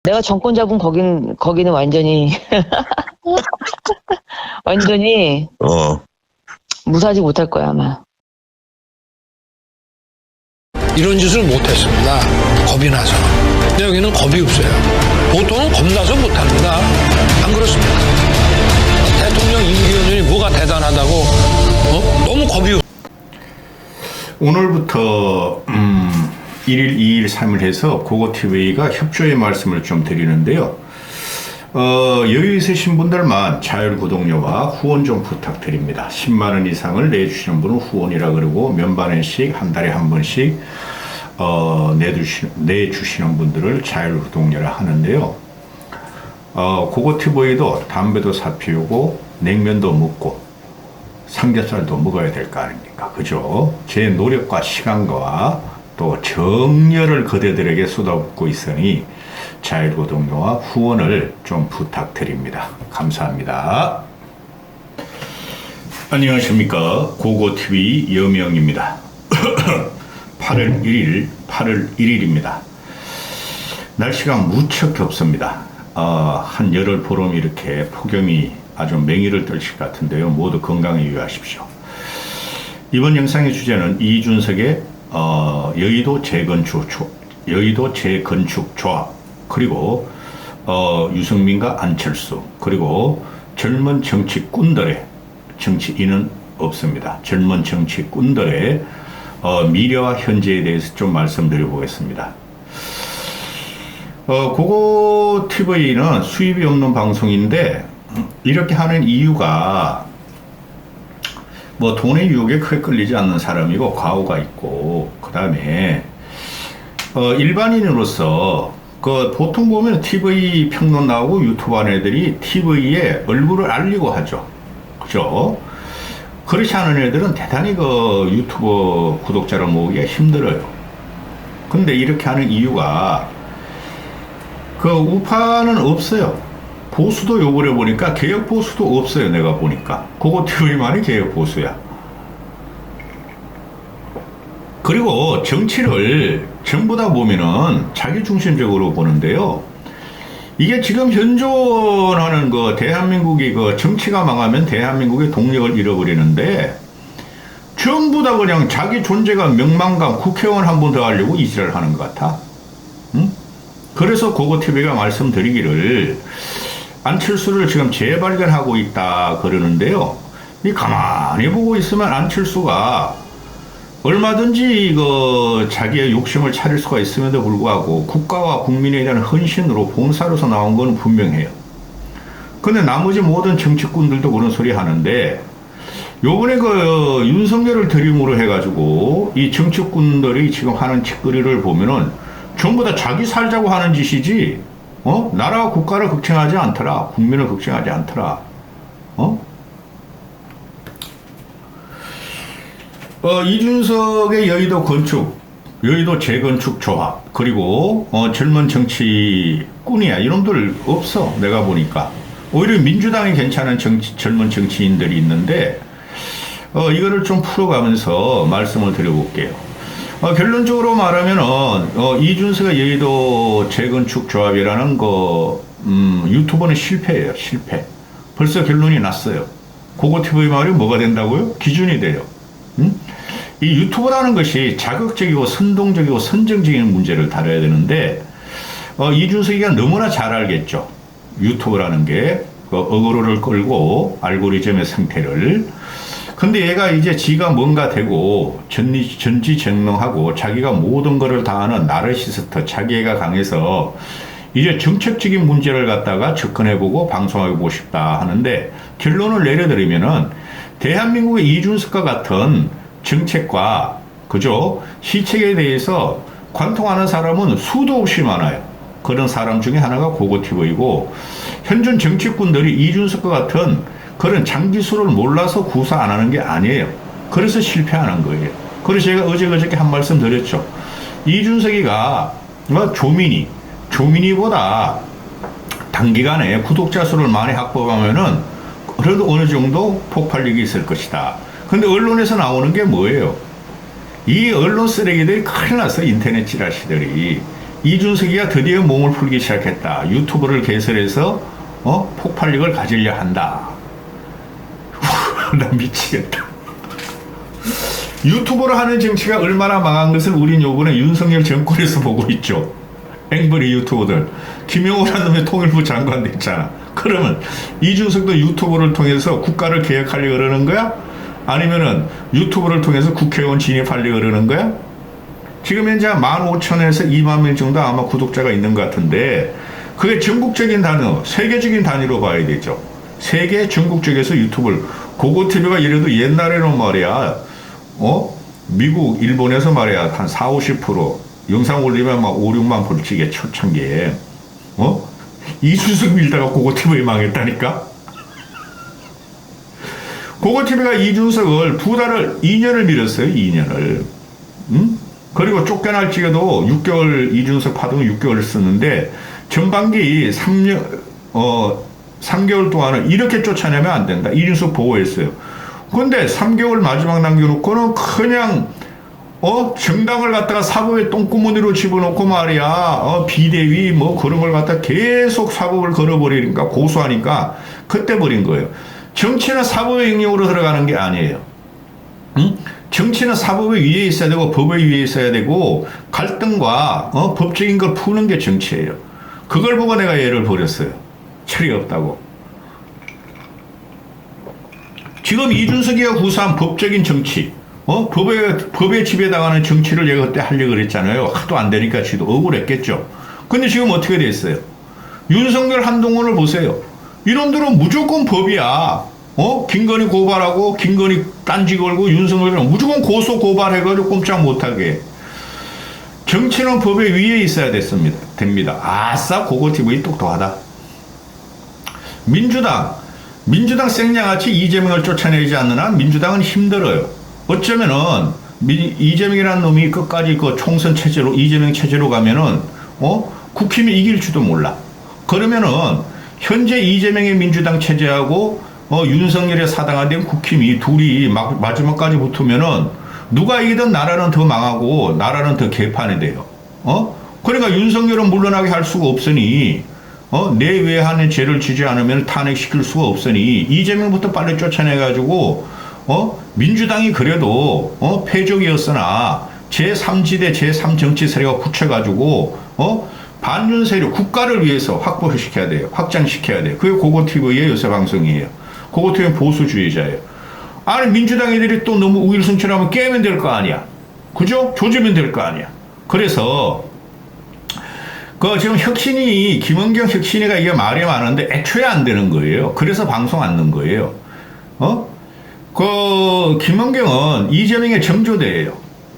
내가 정권 잡은 거기는 완전히 완전히 무사하지 못할 거야 아마. 이런 짓을 못했습니다. 겁이 나서. 근데 여기는 겁이 없어요. 보통은 겁나서 못합니다. 안 그렇습니까? 대통령 임기연이 뭐가 대단하다고 너무 겁이 없어요. 오늘부터 1일, 2일, 3일 해서 고고TV가 협조의 말씀을 좀 드리는데요. 여유 있으신 분들만 자율구독료와 후원 좀 부탁드립니다. 10만원 이상을 내주시는 분은 후원이라 그러고 몇만 원씩 한 달에 한 번씩 내주시는 분들을 자율구독료라 하는데요. 고고TV도 담배도 사 피우고 냉면도 먹고 삼겹살도 먹어야 될 거 아닙니까? 그죠? 제 노력과 시간과 또 정열을 그대들에게 쏟아붓고 있으니 자율구독료와 후원을 좀 부탁드립니다. 감사합니다. 안녕하십니까. 고고TV 여명입니다. 8월 1일입니다. 날씨가 무척 덥습니다. 한 열흘 보름 이렇게 폭염이 아주 맹위를 떨칠 것 같은데요. 모두 건강에 유의하십시오. 이번 영상의 주제는 이준석의 여의도 재건축 조합, 그리고 유승민과 안철수, 그리고 젊은 정치꾼들의, 정치인은 없습니다, 젊은 정치꾼들의 미래와 현재에 대해서 좀 말씀드려 보겠습니다. 고고TV는 수입이 없는 방송인데 이렇게 하는 이유가 뭐 돈의 유혹에 크게 끌리지 않는 사람이고 과오가 있고, 그 다음에 일반인으로서 보통 보면 TV 평론 나오고 유튜브 하는 애들이 TV에 얼굴을 알리고 하죠. 그죠? 그렇지 않은 애들은 대단히 유튜브 구독자를 모으기가 힘들어요. 근데 이렇게 하는 이유가 우파는 없어요. 보수도 요번에 보니까 개혁 보수도 없어요. 내가 보니까 고고TV만이 개혁 보수야. 그리고 정치를 전부 다 보면은 자기 중심적으로 보는데요. 이게 지금 현존하는 대한민국이 정치가 망하면 대한민국의 동력을 잃어버리는데 전부 다 그냥 자기 존재가 명망감, 국회의원 한 번 더 하려고 이 짓을 하는 것 같아. 응? 그래서 고고TV가 말씀드리기를 안철수를 지금 재발견하고 있다 그러는데요. 가만히 보고 있으면 안철수가 얼마든지 자기의 욕심을 차릴 수가 있음에도 불구하고 국가와 국민에 대한 헌신으로 봉사로서 나온 건 분명해요. 근데 나머지 모든 정치꾼들도 그런 소리 하는데 요번에 윤석열을 드림으로 해가지고 이 정치꾼들이 지금 하는 짓거리를 보면은 전부 다 자기 살자고 하는 짓이지, 나라와 국가를 걱정하지 않더라. 국민을 걱정하지 않더라. 이준석의 여의도 재건축 조합, 그리고 젊은 정치꾼이야. 이놈들 없어. 내가 보니까. 오히려 민주당이 괜찮은 젊은 정치인들이 있는데, 이거를 좀 풀어가면서 말씀을 드려볼게요. 결론적으로 말하면은 이준석의 여의도 재건축 조합이라는 유튜버는 실패예요. 실패. 벌써 결론이 났어요. 고고TV 말이 뭐가 된다고요? 기준이 돼요. 이 유튜버라는 것이 자극적이고 선동적이고 선정적인 문제를 다뤄야 되는데 이준석이가 너무나 잘 알겠죠. 유튜버라는 게 어그로를 끌고 알고리즘의 상태를. 근데 얘가 이제 지가 뭔가 되고 전지전능하고 자기가 모든 것을 다 아는 나르시스트, 자기애가 강해서 이제 정책적인 문제를 갖다가 접근해보고 방송해보고 싶다 하는데, 결론을 내려드리면은 대한민국의 이준석과 같은 정책과 그죠? 시책에 대해서 관통하는 사람은 수도 없이 많아요. 그런 사람 중에 하나가 고고TV이고, 현존 정치꾼들이 이준석과 같은 그런 장기술을 몰라서 구사 안 하는 게 아니에요. 그래서 실패하는 거예요. 그래서 제가 어저께 한 말씀 드렸죠. 이준석이가 조민이보다 단기간에 구독자 수를 많이 확보하면은 그래도 어느 정도 폭발력이 있을 것이다. 근데 언론에서 나오는 게 뭐예요? 이 언론 쓰레기들이 큰일 났어. 인터넷 찌라시들이. 이준석이가 드디어 몸을 풀기 시작했다. 유튜브를 개설해서 폭발력을 가지려 한다. 나 미치겠다. 유튜브로 하는 정치가 얼마나 망한 것을 우린 요번에 윤석열 정권에서 보고 있죠. 앵벌이 유튜버들. 김영호라는 놈이 통일부 장관 됐잖아. 그러면 이준석도 유튜브를 통해서 국가를 개혁하려고 그러는 거야? 아니면은 유튜브를 통해서 국회의원 진입하려고 그러는 거야? 지금 현재 15,000에서 2만 명 정도 아마 구독자가 있는 것 같은데, 그게 전국적인 단어, 세계적인 단위로 봐야 되죠. 세계 전국적에서 유튜브를, 고고TV가 이래도 옛날에는 말이야, 미국, 일본에서 말이야, 한 40-50% 영상 올리면 막 5-6만 불치게 초창기에, 이준석 밀다가 고고TV 망했다니까? 고고TV가 이준석을 2년을 밀었어요, 2년을. 그리고 쫓겨날지에도 6개월, 이준석 파동 6개월을 쓰는데, 전반기 3개월 동안은 이렇게 쫓아내면 안 된다. 이준석 보호했어요. 근데 3개월 마지막 남겨놓고는 그냥, 정당을 갖다가 사법의 똥구멍으로 집어넣고 말이야, 비대위 뭐 그런 걸 갖다 계속 사법을 걸어버리니까, 고소하니까, 그때 버린 거예요. 정치는 사법의 영역으로 들어가는 게 아니에요. 정치는 사법의 위에 있어야 되고 법의 위에 있어야 되고 갈등과 법적인 걸 푸는 게 정치예요. 그걸 보고 내가 얘를 버렸어요. 철이 없다고. 지금 이준석이가 구사한 법적인 정치, 법에 지배당하는 정치를 얘가 그때 하려고 그랬잖아요. 하도 안 되니까 지도 억울했겠죠. 근데 지금 어떻게 됐어요? 윤석열, 한동훈을 보세요. 이놈들은 무조건 법이야. 김건희 고발하고 김건희 딴지 걸고 윤석열은 무조건 고소 고발해가지고 꼼짝 못하게. 정치는 법의 위에 있어야 됩니다. 아싸, 고고TV 똑똑하다. 민주당 생냥같이 이재명을 쫓아내지 않는 한 민주당은 힘들어요. 어쩌면은 이재명이라는 놈이 끝까지 그 총선 체제로, 이재명 체제로 가면은 국힘이 이길지도 몰라. 그러면은 현재 이재명의 민주당 체제하고 윤석열의 사당화된 국힘이 둘이 마지막까지 붙으면은 누가 이기든 나라는 더 망하고 나라는 더 개판이 돼요. 그러니까 윤석열은 물러나게 할 수가 없으니 내외하는 죄를 지지 않으면 탄핵시킬 수가 없으니 이재명부터 빨리 쫓아내가지고 민주당이 그래도 패족이었으나 제3지대 제3정치 세력가 붙여가지고 반윤 세력 국가를 위해서 확보시켜야 돼요. 확장시켜야 돼요. 그게 고고TV의 요새 방송이에요. 고고TV는 보수주의자예요. 아니 민주당 애들이 또 너무 우일승천하면 깨면 될 거 아니야. 그죠? 조지면 될 거 아니야. 그래서 지금 김은경 혁신이가 이게 말이 많은데 애초에 안 되는 거예요. 그래서 방송 안 넣은 거예요. 김은경은 이재명의 정조대예요.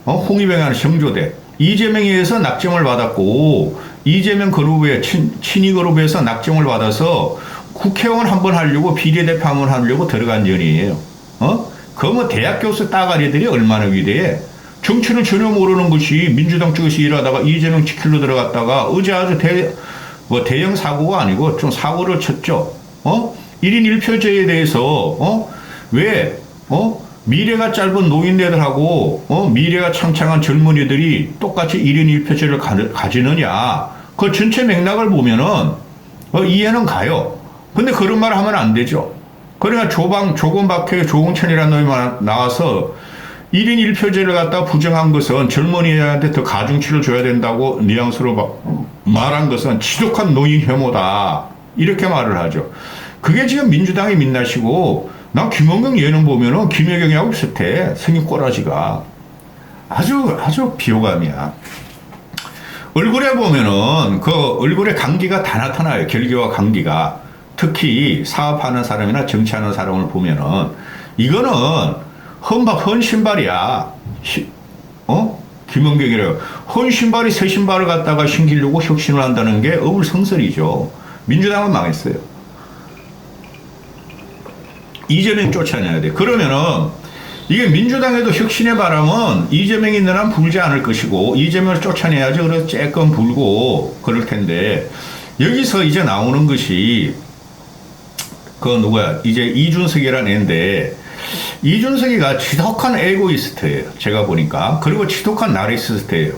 홍위병하는 정조대. 이재명에 의해서 낙점을 받았고 이재명 그룹의 친이 그룹에서 낙점을 받아서 국회의원 한번 하려고 비례대표 한번 하려고 들어간 전이에요. 뭐 대학 교수 따가리들이 얼마나 위대해. 정치는 전혀 모르는 것이 민주당 쪽에서 일하다가 이재명 지킬로 들어갔다가 어제 아주 대형 사고가 아니고 좀 사고를 쳤죠. 1인 1표제에 대해서 미래가 짧은 노인네들하고 미래가 창창한 젊은이들이 똑같이 1인 1표제를 가지느냐. 그 전체 맥락을 보면은 이해는 가요. 근데 그런 말 하면 안 되죠. 그러니까 조건박해 조공천이라는 놈이 나와서 1인 1표제를 갖다 부정한 것은 젊은이한테 더 가중치를 줘야 된다고 뉘앙스로 말한 것은 지독한 노인 혐오다. 이렇게 말을 하죠. 그게 지금 민주당이 민낯이고 난 김원경 예능 보면은 김혜경이하고 비슷해. 생긴 꼬라지가. 아주 비호감이야. 얼굴에 보면은 그 얼굴에 감기가 다 나타나요. 결기와 감기가. 특히 사업하는 사람이나 정치하는 사람을 보면은 이거는 헌 신발이야. 김원경이래요. 헌 신발이 새 신발을 갖다가 신기려고 혁신을 한다는 게 어불성설이죠. 민주당은 망했어요. 이재명 쫓아내야 돼. 그러면은 이게 민주당에도 혁신의 바람은 이재명이 있는 한 불지 않을 것이고 이재명을 쫓아내야지. 그래서 쬐끔 불고 그럴 텐데 여기서 이제 나오는 것이 이제 이준석이라는 애인데 이준석이가 지독한 에고이스트예요. 제가 보니까. 그리고 지독한 나르시스트예요.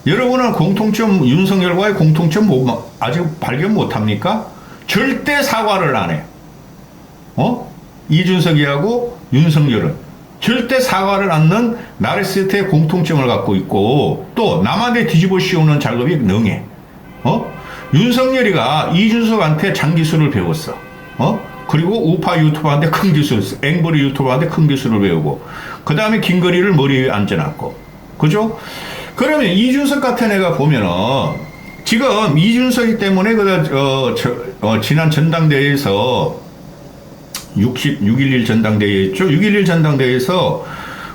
여러분은 공통점, 윤석열과의 공통점 아직 발견 못합니까? 절대 사과를 안 해. 이준석이하고 윤석열은 절대 사과를 않는 나르시스트의 공통점을 갖고 있고, 또 남한테 뒤집어 씌우는 작업이 능해. 윤석열이가 이준석한테 장기술을 배웠어. 그리고 우파 유튜버한테 큰 기술, 앵벌이 유튜버한테 큰 기술을 배우고, 그 다음에 긴거리를 머리 위에 앉혀놨고, 그죠? 그러면 이준석 같은 애가 보면은, 지금 이준석이 때문에 지난 전당대회에서 6.11 전당대회 있죠? 6.11 전당대회에서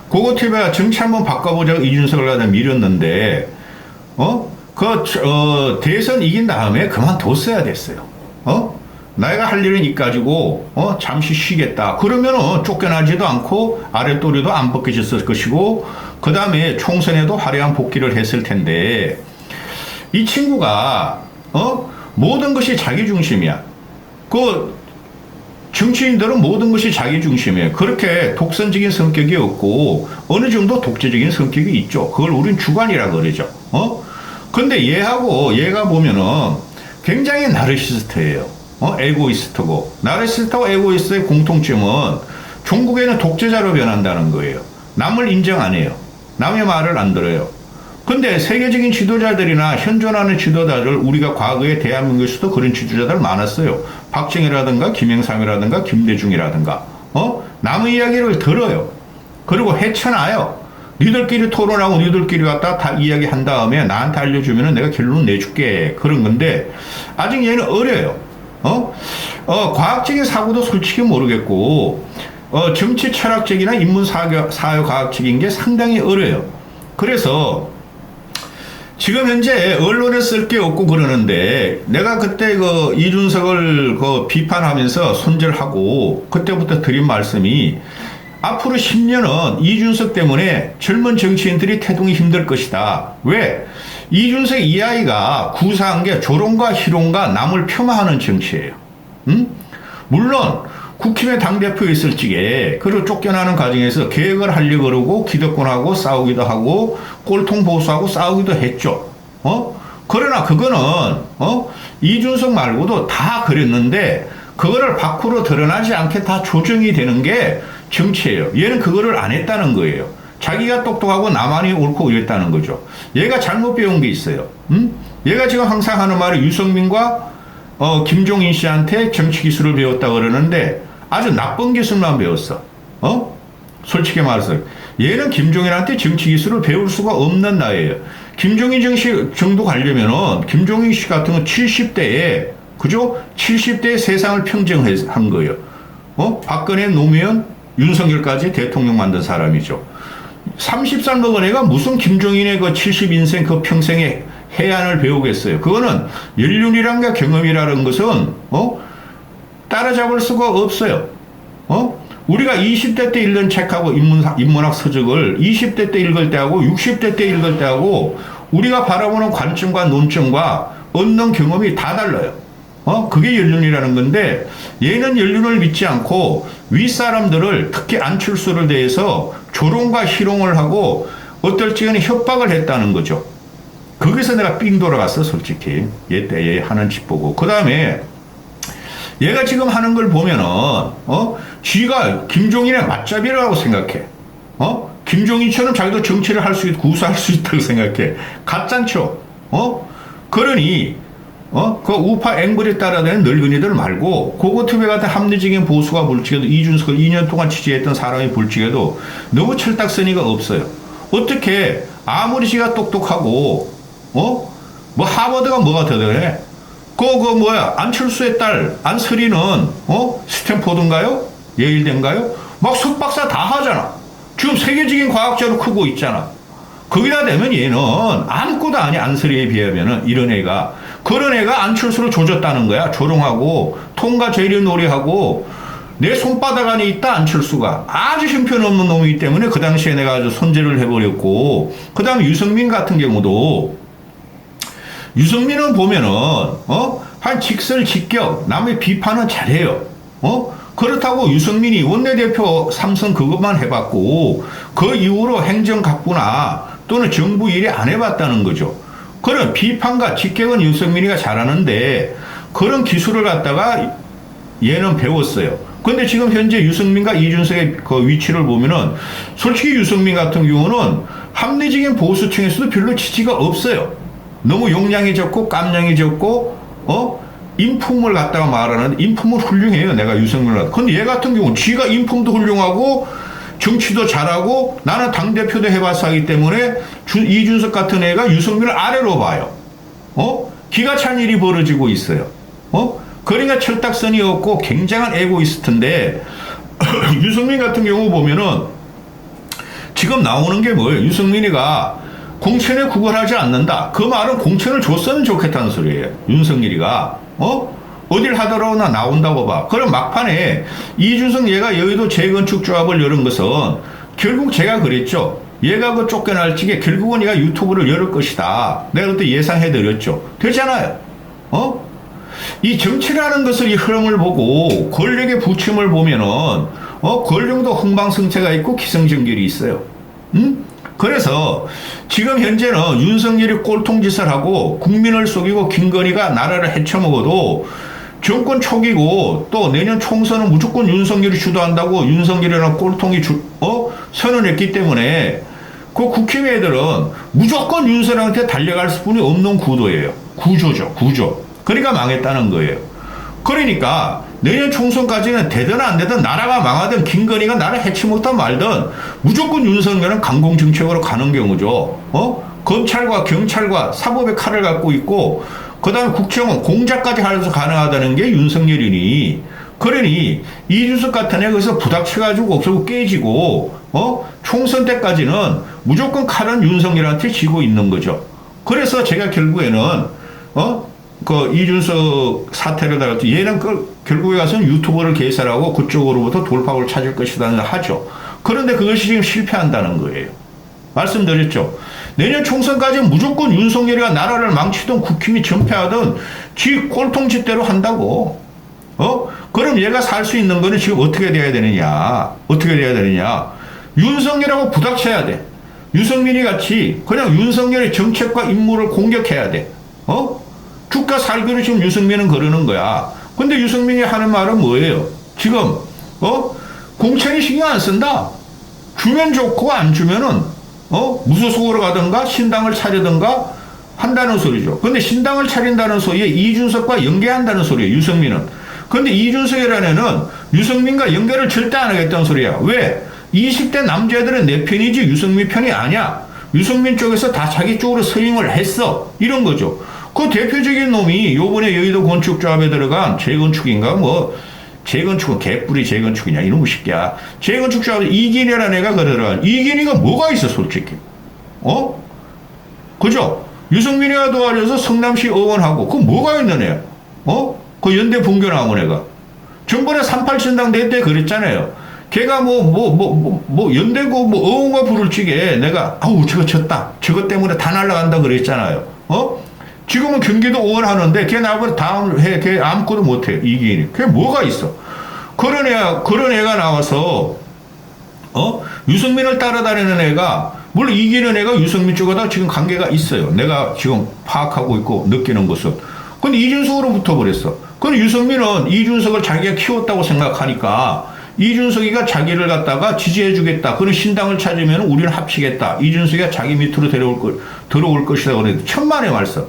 고고TV가 정치 한번 바꿔보자고 이준석을 갖다 밀었는데, 대선 이긴 다음에 그만뒀어야 됐어요. 내가 할 일은 이까지고, 잠시 쉬겠다. 그러면은 쫓겨나지도 않고 아랫도리도 안 벗겨졌을 것이고, 그 다음에 총선에도 화려한 복귀를 했을 텐데, 이 친구가, 모든 것이 자기 중심이야. 정치인들은 모든 것이 자기 중심이에요. 그렇게 독선적인 성격이 없고, 어느 정도 독재적인 성격이 있죠. 그걸 우린 주관이라 그러죠. 근데 얘가 보면은 굉장히 나르시스트예요. 에고이스트고. 나르시스트와 에고이스트의 공통점은 종국에는 독재자로 변한다는 거예요. 남을 인정 안 해요. 남의 말을 안 들어요. 근데 세계적인 지도자들이나 현존하는 지도자들, 우리가 과거에 대한민국에서도 그런 지도자들 많았어요. 박정희라든가 김영삼이라든가 김대중이라든가. 남의 이야기를 들어요. 그리고 헤쳐나요. 니들끼리 토론하고 니들끼리 갖다 다 이야기한 다음에 나한테 알려주면 내가 결론 내줄게. 그런 건데, 아직 얘는 어려요. 과학적인 사고도 솔직히 모르겠고, 정치 철학적이나 인문 사회과학적인 게 상당히 어려요. 그래서 지금 현재 언론에 쓸 게 없고 그러는데, 내가 그때 이준석을 비판하면서 손절하고 그때부터 드린 말씀이, 앞으로 10년은 이준석 때문에 젊은 정치인들이 태동이 힘들 것이다. 왜? 이준석 이 아이가 구사한 게 조롱과 희롱과 남을 폄하하는 정치예요. 물론 국힘의 당대표에 있을 적에 그리고 쫓겨나는 과정에서 계획을 하려고 그러고 기득권하고 싸우기도 하고 꼴통 보수하고 싸우기도 했죠. 그러나 그거는 이준석 말고도 다 그랬는데, 그거를 밖으로 드러나지 않게 다 조정이 되는 게 정치예요. 얘는 그거를 안 했다는 거예요. 자기가 똑똑하고 나만이 옳고 이랬다는 거죠. 얘가 잘못 배운 게 있어요. 얘가 지금 항상 하는 말이 유승민과 김종인 씨한테 정치 기술을 배웠다 그러는데, 아주 나쁜 기술만 배웠어. 솔직히 말해서 얘는 김종인한테 정치 기술을 배울 수가 없는 나이에요. 김종인 정도 가려면은 김종인 씨 같은 건 70대에, 그죠? 70대에 세상을 평정한 거예요. 박근혜, 노무현, 윤석열까지 대통령 만든 사람이죠. 30살 먹은 애가 무슨 김종인의 70인생 평생의 해안을 배우겠어요. 그거는 연륜이란가 경험이라는 것은 따라잡을 수가 없어요. 우리가 20대 때 읽는 책하고 인문학 서적을 20대 때 읽을 때하고 60대 때 읽을 때하고 우리가 바라보는 관점과 논점과 얻는 경험이 다 달라요. 그게 연륜이라는 건데, 얘는 연륜을 믿지 않고 윗사람들을, 특히 안철수를 대해서 조롱과 희롱을 하고 어떨 적에는 협박을 했다는 거죠. 거기서 내가 삥 돌아갔어, 솔직히. 얘 하는 짓 보고. 그 다음에 얘가 지금 하는 걸 보면은, 쥐가 김종인의 맞잡이라고 생각해. 김종인처럼 자기도 정치를 할 수 있고 구사할 수 있다고 생각해. 가짠죠. 그러니, 그 우파 앵벌에 따라다니는 늙은이들 말고, 고고TV 같은 합리적인 보수가 볼지에도, 이준석을 2년 동안 지지했던 사람이 볼지에도 너무 철딱서니가 없어요. 어떻게, 아무리 지가 똑똑하고, 뭐 하버드가 뭐가 대단해? 안철수의 딸, 안설이는, 스탠포드인가요? 예일대인가요? 막 석박사 다 하잖아. 지금 세계적인 과학자로 크고 있잖아. 거기다 대면 얘는 아무것도 아니, 안설이에 비하면은, 이런 애가. 그런 애가 안철수를 조졌다는 거야. 조롱하고, 통과 재련 놀이하고, 내 손바닥 안에 있다, 안철수가. 아주 형편없는 놈이기 때문에 그 당시에 내가 아주 손절을 해버렸고, 그 다음에 유승민 같은 경우도, 유승민은 보면은, 한 직설직격, 남의 비판은 잘해요. 그렇다고 유승민이 원내대표 삼선 그것만 해봤고, 그 이후로 행정각부나 또는 정부 일이 안 해봤다는 거죠. 그런 비판과 직격은 윤석민이가 잘하는데 그런 기술을 갖다가 얘는 배웠어요. 근데 지금 현재 유승민과 이준석의 그 위치를 보면은 솔직히 유승민 같은 경우는 합리적인 보수층에서도 별로 지지가 없어요. 너무 용량이 적고 깜냥이 적고 인품을 갖다가 말하는데 인품은 훌륭해요. 내가 유승민을 갖다. 근데 얘 같은 경우는 지가 인품도 훌륭하고 정치도 잘하고 나는 당대표도 해봤어 하기 때문에 이준석 같은 애가 유승민을 아래로 봐요. 기가 찬 일이 벌어지고 있어요. 그러니까 철딱선이 없고 굉장한 에고이스트인데 유승민 같은 경우 보면은 지금 나오는 게 뭐예요? 유승민이가 공천에 구걸하지 않는다. 그 말은 공천을 줬으면 좋겠다는 소리예요. 윤석열이가 어딜 하더라도 나온다고 봐. 그럼 막판에 이준석 얘가 여의도 재건축 조합을 열은 것은 결국 제가 그랬죠. 얘가 그 쫓겨날지게 결국은 얘가 유튜브를 열을 것이다. 내가 그때 예상해드렸죠. 되잖아요. 이 정치라는 것을 이 흐름을 보고 권력의 부침을 보면은 권력도 흥방성쇠가 있고 기승전결이 있어요. 그래서 지금 현재는 윤석열이 꼴통짓을 하고 국민을 속이고 김건희가 나라를 헤쳐먹어도 정권 초기고 또 내년 총선은 무조건 윤석열이 주도한다고 윤석열이라는 꼴통이 선언했기 때문에 그 국힘애들은 무조건 윤석열한테 달려갈 수뿐이 없는 구도예요. 구조죠. 구조. 그러니까 망했다는 거예요. 그러니까 내년 총선까지는 되든 안 되든 나라가 망하든 김건희가 나를 해치 못한 말든 무조건 윤석열은 강공정책으로 가는 경우죠. 검찰과 경찰과 사법의 칼을 갖고 있고 그다음에 국정원 공작까지 하면서 가능하다는 게 윤석열이니 그러니 이준석 같은 애 거기서 부닥쳐가지고 없어고 깨지고 총선 때까지는 무조건 칼은 윤석열한테 쥐고 있는 거죠. 그래서 제가 결국에는 그 이준석 사태를 다뤘죠. 얘는 결국에 가서는 유튜버를 개설하고 그쪽으로부터 돌파구를 찾을 것이다 하죠. 그런데 그것이 지금 실패한다는 거예요. 말씀드렸죠. 내년 총선까지는 무조건 윤석열이가 나라를 망치든 국힘이 전패하든 지 꼴통짓대로 한다고. 그럼 얘가 살 수 있는 거는 지금 어떻게 돼야 되느냐. 어떻게 돼야 되느냐. 윤석열하고 부닥쳐야 돼. 유승민이 같이 그냥 윤석열의 정책과 임무를 공격해야 돼. 죽가 살기로 지금 유승민은 그러는 거야. 근데 유승민이 하는 말은 뭐예요? 지금 공천이 신경 안 쓴다. 주면 좋고 안 주면은 무소속으로 가든가 신당을 차리든가 한다는 소리죠. 근데 신당을 차린다는 소리에 이준석과 연계한다는 소리예요. 유승민은. 근데 이준석이라는 애는 유승민과 연결을 절대 안 하겠다는 소리야. 왜? 20대 남자들은 내 편이지 유승민 편이 아니야. 유승민 쪽에서 다 자기 쪽으로 서행을 했어. 이런 거죠. 그 대표적인 놈이 요번에 여의도 건축조합에 들어간 재건축인가 재건축은 개뿔이 재건축이냐 이놈의 새끼야. 재건축조합에 이긴이라는 애가 들어간 이긴이가 뭐가 있어 솔직히. 그죠? 유승민이가 도와줘서 성남시 의원하고 그 뭐가 있는 애야. 그 연대 분교 나온 애가. 전번에 38신당 대 때 그랬잖아요. 걔가 연대고 의원과 부를 적에 내가 아우 저거 졌다. 저것 때문에 다 날라간다 그랬잖아요. 지금은 경기도 의원 하는데 걔 나보다 다음 해 걔 아무것도 못해. 이기인이. 걔 뭐가 있어. 그런 애가 나와서 유승민을 따라다니는 애가 물론 이기는 애가 유승민 쪽하다 지금 관계가 있어요. 내가 지금 파악하고 있고 느끼는 것은. 근데 이준석으로 붙어버렸어. 근데 유승민은 이준석을 자기가 키웠다고 생각하니까 이준석이가 자기를 갖다가 지지해주겠다. 그런 신당을 찾으면 우리는 합치겠다. 이준석이가 자기 밑으로 들어올 것이다. 그래도 천만의 말씀.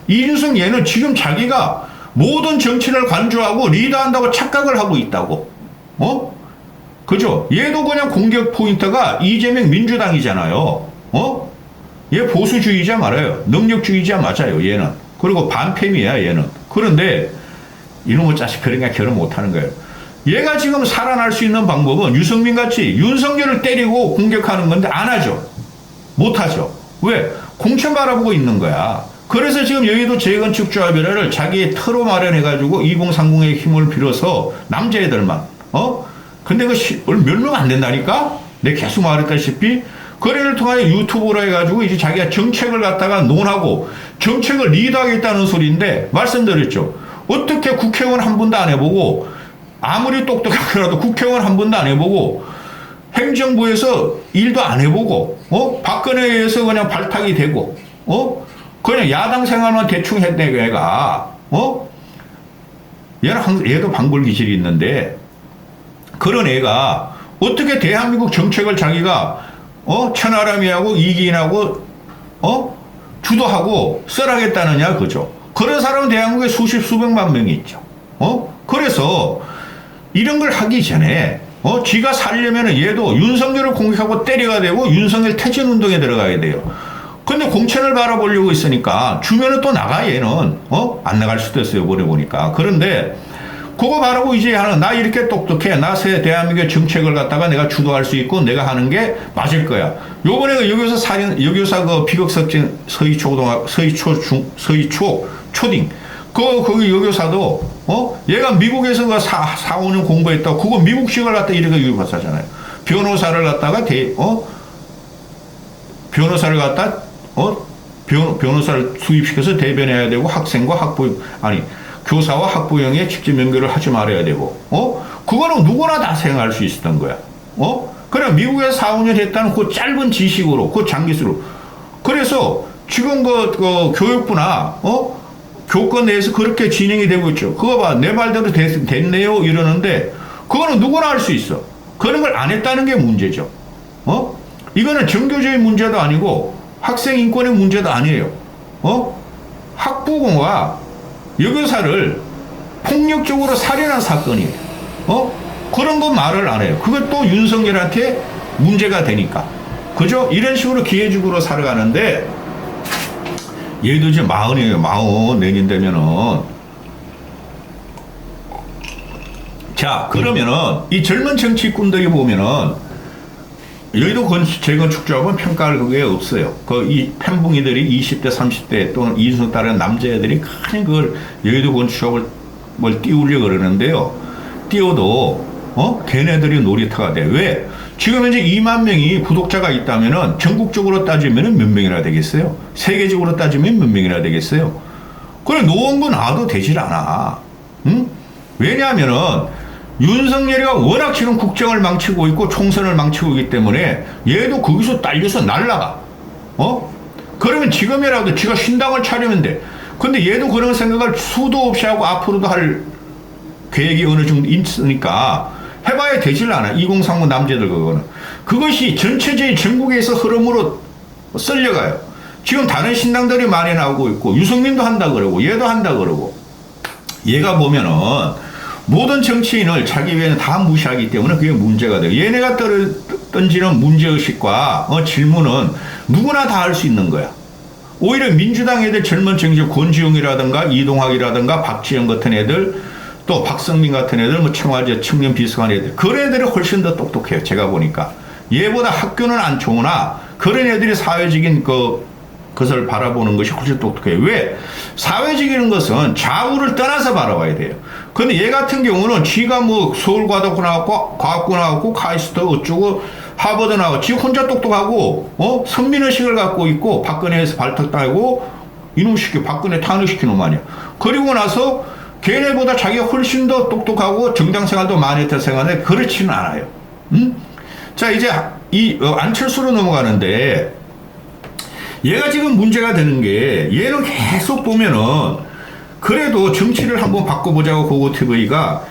이준석 얘는 지금 자기가 모든 정치를 관주하고 리더한다고 착각을 하고 있다고. 그죠? 얘도 그냥 공격 포인트가 이재명 민주당이잖아요. 얘 보수주의자 말아요. 능력주의자 맞아요. 얘는. 그리고 반패미야 얘는. 그런데 이놈의 자식 그러니까 결혼 못하는 거예요. 얘가 지금 살아날 수 있는 방법은 유승민 같이 윤석열을 때리고 공격하는 건데 안 하죠. 못하죠. 왜? 공천 바라보고 있는 거야. 그래서 지금 여의도 재건축조합이라를 자기의 터로 마련해가지고 2030의 힘을 빌어서 남자애들만. 근데 몇 명 안 된다니까? 내가 계속 말했다시피 거래를 통하여 유튜브로 해가지고 이제 자기가 정책을 갖다가 논하고 정책을 리드하겠다는 소리인데 말씀드렸죠. 어떻게 국회의원 한 번도 안 해보고 아무리 똑똑하더라도 국회의원 한 번도 안 해보고 행정부에서 일도 안 해보고, 박근혜에 의해서 그냥 발탁이 되고, 그냥 야당 생활만 대충 했네, 얘가, 얘도 방불 기질이 있는데, 그런 애가 어떻게 대한민국 정책을 자기가, 천하람이하고 이기인하고, 주도하고 썰하겠다느냐, 그죠? 그런 사람은 대한민국에 수백만 명이 있죠. 그래서 이런 걸 하기 전에, 지가 살려면은 얘도 윤석열을 공격하고 때려야 되고 윤석열 퇴진 운동에 들어가야 돼요. 근데 공천을 바라보려고 있으니까 주면은 또 나가 얘는 안 나갈 수도 있어요. 이번에 보니까. 그런데 그거 바라고 이제 하는 나 이렇게 똑똑해. 나 새 대한민국의 정책을 갖다가 내가 주도할 수 있고 내가 하는 게 맞을 거야. 요번에 그 여교사 그 비극석진 서희초 초딩 거기 여교사도 얘가 미국에서 그 4~5년 공부했다고 그거 미국식을 갖다 이렇게 유급하잖아요. 변호사를 갖다가 변호사를 갖다 변호사를 투입시켜서 대변해야 되고 학생과 교사와 학부형에 직접 연결을 하지 말아야 되고 그거는 누구나 다 생각할 수 있었던 거야. 그래 미국에서 4~5년 했다는 그 짧은 지식으로 그 장기수로 그래서 지금 그 교육부나 교권 내에서 그렇게 진행이 되고 있죠. 그거 봐 내 말대로 됐네요 이러는데 그거는 누구나 할 수 있어. 그런 걸 안 했다는 게 문제죠. 이거는 정교적인 문제도 아니고 학생 인권의 문제도 아니에요. 학부모가 여교사를 폭력적으로 살해한 사건이에요. 그런 거 말을 안 해요. 그것도 윤석열한테 문제가 되니까. 그죠? 이런 식으로 기회주구로 살아가는데 얘도 이제 40이에요. 40 내년 되면은. 자, 그러면은 이 젊은 정치꾼들이 보면은 여의도 재건축 조합은 평가할 그게 없어요. 이 팬붕이들이 20대, 30대 또는 이준석 따른 남자애들이 큰 그걸 여의도 건축 조합을 띄우려고 그러는데요. 띄워도, 걔네들이 놀이터가 돼. 왜? 지금 현재 2만 명이 구독자가 있다면은 전국적으로 따지면은 몇 명이나 되겠어요? 세계적으로 따지면 몇 명이나 되겠어요? 그래, 노원구 놔도 되질 않아. 응? 왜냐하면은 윤석열이가 워낙 지금 국정을 망치고 있고 총선을 망치고 있기 때문에 얘도 거기서 딸려서 날라가. 그러면 지금이라도 지가 신당을 차리면 돼. 근데 얘도 그런 생각을 수도 없이 하고 앞으로도 할 계획이 어느 정도 있으니까 해봐야 되질 않아. 2030 남자들 그거는. 그것이 전체적인 전국에서 흐름으로 썰려가요. 지금 다른 신당들이 많이 나오고 있고 유승민도 한다 그러고 얘도 한다 그러고 얘가 보면은 모든 정치인을 자기 외에는 다 무시하기 때문에 그게 문제가 돼요. 얘네가 던지는 문제의식과 질문은 누구나 다 할 수 있는 거야. 오히려 민주당 애들 젊은 정치 권지웅이라든가 이동학이라든가 박지영 같은 애들 또 박성민 같은 애들 청와대 청년 비서관 애들 그런 애들이 훨씬 더 똑똑해요. 제가 보니까. 얘보다 학교는 안 좋으나 그런 애들이 사회적인 그것을 바라보는 것이 훨씬 똑똑해요. 왜? 사회적인 것은 좌우를 떠나서 바라봐야 돼요. 근데 얘 같은 경우는 지가 서울과도 나왔고, 과학고 나왔고, 카이스트 어쩌고, 하버드 나왔고, 지 혼자 똑똑하고, 선민의식을 갖고 있고, 박근혜에서 발탁당하고, 이놈 시켜, 박근혜 탄핵시킨 놈 아니야. 그리고 나서 걔네보다 자기가 훨씬 더 똑똑하고 정당 생활도 많이 했다 생각하는데 그렇지는 않아요. 자, 이제 안철수로 넘어가는데, 얘가 지금 문제가 되는 게 얘는 계속 보면은 그래도 정치를 한번 바꿔보자고 고고TV가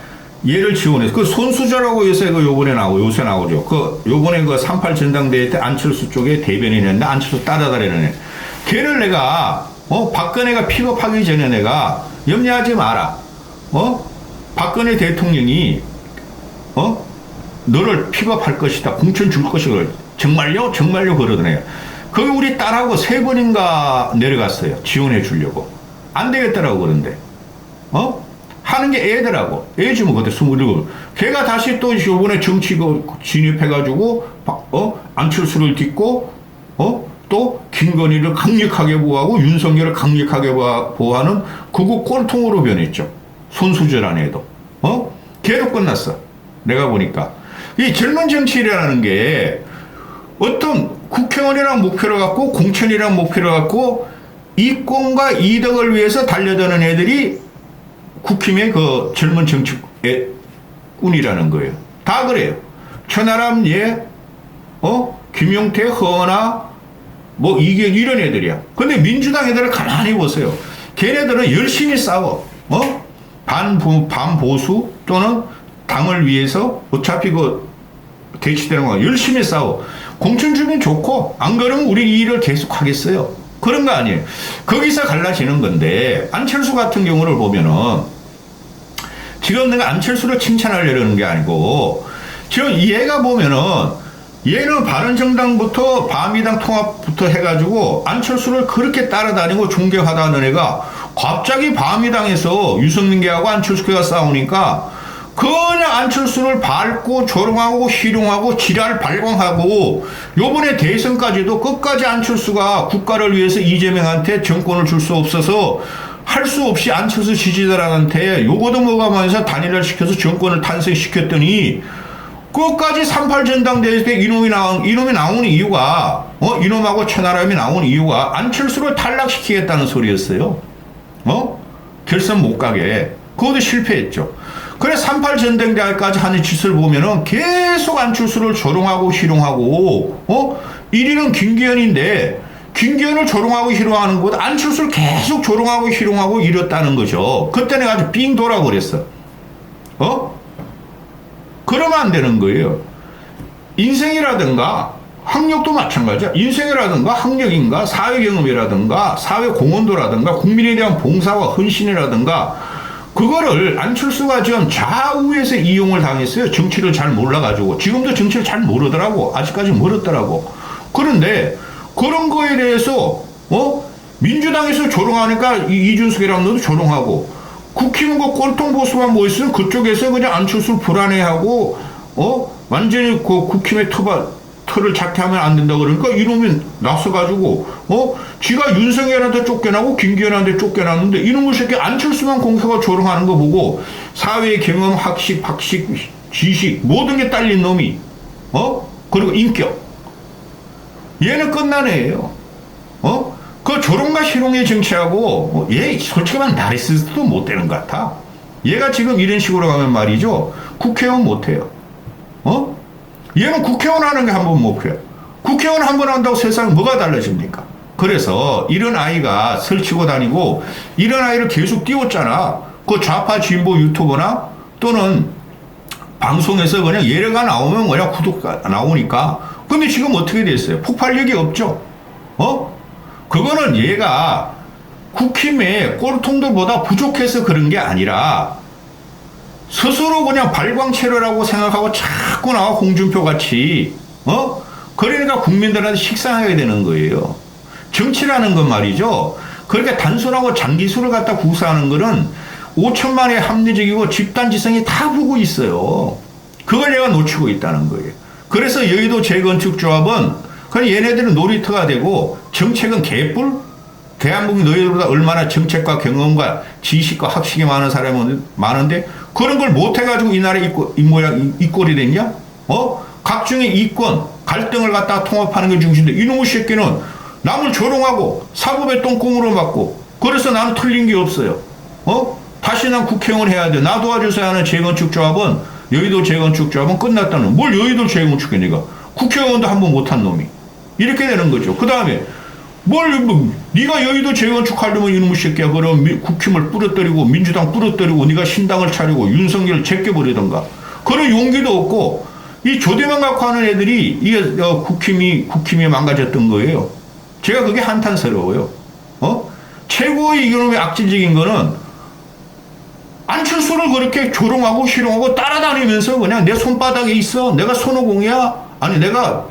얘를 지원해서 그 손수저라고 요새 요번에 요새 나오죠. 요번에 38 전당대회 때 안철수 쪽에 대변인이었는데 안철수 따라다니는 애. 걔를 내가 박근혜가 픽업하기 전에 내가 염려하지 마라. 박근혜 대통령이 너를 픽업할 것이다. 공천 줄 것이다. 정말요? 정말요? 그러더래요. 거기 우리 딸하고 3번인가 내려갔어요. 지원해 주려고. 안 되겠더라고, 그런데. 하는 게 애들하고. 애지면 그때 27. 걔가 다시 또 요번에 정치 진입해가지고, 안철수를 딛고, 또 김건희를 강력하게 보호하고, 윤석열을 강력하게 보호하는 그거 꼴통으로 변했죠. 손수저란 애도. 걔도 끝났어. 내가 보니까. 이 젊은 정치라는 게 어떤 국회의원이랑 목표를 갖고 공천이랑 목표를 갖고 이권과 이득을 위해서 달려드는 애들이 국힘의 젊은 정치꾼이라는 거예요. 다 그래요. 천하람 얘 김용태, 허나, 뭐, 이게 이런 애들이야. 근데 민주당 애들을 가만히 보세요. 걔네들은 열심히 싸워. 반보수 또는 당을 위해서 어차피 대치되는 거 열심히 싸워. 공천 주면 좋고, 안 그러면 우리 이 일을 계속 하겠어요. 그런 거 아니에요. 거기서 갈라지는 건데, 안철수 같은 경우를 보면은, 지금 내가 안철수를 칭찬하려는 게 아니고, 지금 얘가 보면은, 얘는 바른정당부터 바미당 통합부터 해가지고 안철수를 그렇게 따라다니고 존경하다는 애가 갑자기 바미당에서 유승민계하고 안철수가 싸우니까 그냥 안철수를 밟고 조롱하고 희롱하고 지랄 발광하고 요번에 대선까지도 끝까지 안철수가 국가를 위해서 이재명한테 정권을 줄 수 없어서 할 수 없이 안철수 지지자들한테 요거도 먹어가면서 단일화를 시켜서 정권을 탄생시켰더니 끝까지 38 전당대회 때 이놈이 나온 이유가, 이놈하고 천하람이 나온 이유가 안철수를 탈락시키겠다는 소리였어요. 결선 못 가게. 그것도 실패했죠. 그래, 38 전당대회까지 하는 짓을 보면은 계속 안철수를 조롱하고 희롱하고, 1위는 김기현인데, 김기현을 조롱하고 희롱하는 것보다 안철수를 계속 조롱하고 희롱하고 이랬다는 거죠. 그때 내가 아주 삥 돌아버렸어. 그러면 안 되는 거예요. 인생이라든가 학력도 마찬가지야. 인생이라든가 학력인가 사회 경험이라든가 사회 공헌도라든가 국민에 대한 봉사와 헌신이라든가 그거를 안철수가 지금 좌우에서 이용을 당했어요. 정치를 잘 몰라가지고. 지금도 정치를 잘 모르더라고. 아직까지 모르더라고. 그런데 그런 거에 대해서 민주당에서 조롱하니까 이준석이라는 놈도 조롱하고 국힘은 그 꼴통 보수만 뭐 있으면 그쪽에서 그냥 안철수를 불안해하고, 완전히 그 국힘의 틀을 자퇴하면 안 된다 그러니까 이놈이 나서가지고, 지가 윤석열한테 쫓겨나고 김기현한테 쫓겨났는데 이놈의 새끼 안철수만 공격하고 조롱하는 거 보고 사회 경험, 학식, 박식, 지식 모든 게 딸린 놈이, 그리고 인격. 얘는 끝난 애예요. 그 조롱과 희롱의 정치하고 얘 솔직히 말하면 나리시스트도 못 되는 것 같아. 얘가 지금 이런 식으로 가면 말이죠. 국회의원 못 해요. 얘는 국회의원 하는 게 한 번 못 해요. 국회의원 한 번 한다고 세상에 뭐가 달라집니까? 그래서 이런 아이가 설치고 다니고 이런 아이를 계속 띄웠잖아. 그 좌파 진보 유튜버나 또는 방송에서 그냥 얘가 나오면 그냥 구독가 나오니까. 근데 지금 어떻게 됐어요? 폭발력이 없죠. 그거는 얘가 국힘의 꼴통들보다 부족해서 그런 게 아니라 스스로 그냥 발광체로라고 생각하고 자꾸 나와 홍준표 같이 그러니까 국민들한테 식상하게 되는 거예요. 정치라는 건 말이죠. 그렇게 단순하고 장기수를 갖다 구사하는 거는 5천만의 합리적이고 집단지성이 다 보고 있어요. 그걸 얘가 놓치고 있다는 거예요. 그래서 여의도 재건축조합은 그냥 얘네들은 놀이터가 되고 정책은 개뿔? 대한민국 너희들보다 얼마나 정책과 경험과 지식과 학식이 많은 사람이 많은데 그런 걸 못해가지고 이 나라에 이 꼴이 됐냐? 각종의 이권, 갈등을 갖다가 통합하는 게 중심인데 이놈의 새끼는 남을 조롱하고 사법의 똥공으로 맞고 그래서 나는 틀린 게 없어요. 다시 난 국회의원 해야 돼. 나 도와줘서 하는 재건축조합은 여의도 재건축조합은 끝났다는 뭘 여의도 재건축해 내가. 국회의원도 한 번 못한 놈이. 이렇게 되는 거죠. 그 다음에 네가 여의도 재건축하려면 이놈의 새끼야. 그럼 국힘을 부러뜨리고 민주당 부러뜨리고 네가 신당을 차리고 윤석열을 제껴버리던가. 그런 용기도 없고 이 조대만 갖고 하는 애들이 이게 국힘이 망가졌던 거예요. 제가 그게 한탄스러워요. 최고의 이놈의 악질적인 거는 안철수를 그렇게 조롱하고 희롱하고 따라다니면서 그냥 내 손바닥에 있어. 내가 손오공이야. 아니 내가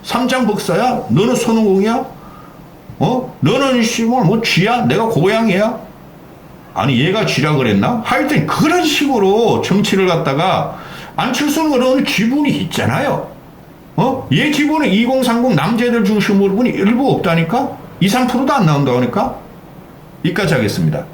삼장법사야? 너는 손오공이야? 너는 뭐 쥐야? 내가 고양이야? 아니 얘가 쥐라 그랬나? 하여튼 그런 식으로 정치를 갖다가 안철수는 그런 기분이 있잖아요. 얘 기분은 2030 남자들 중심으로 분이 일부 없다니까? 2, 3%도 안 나온다니까? 여기까지 하겠습니다.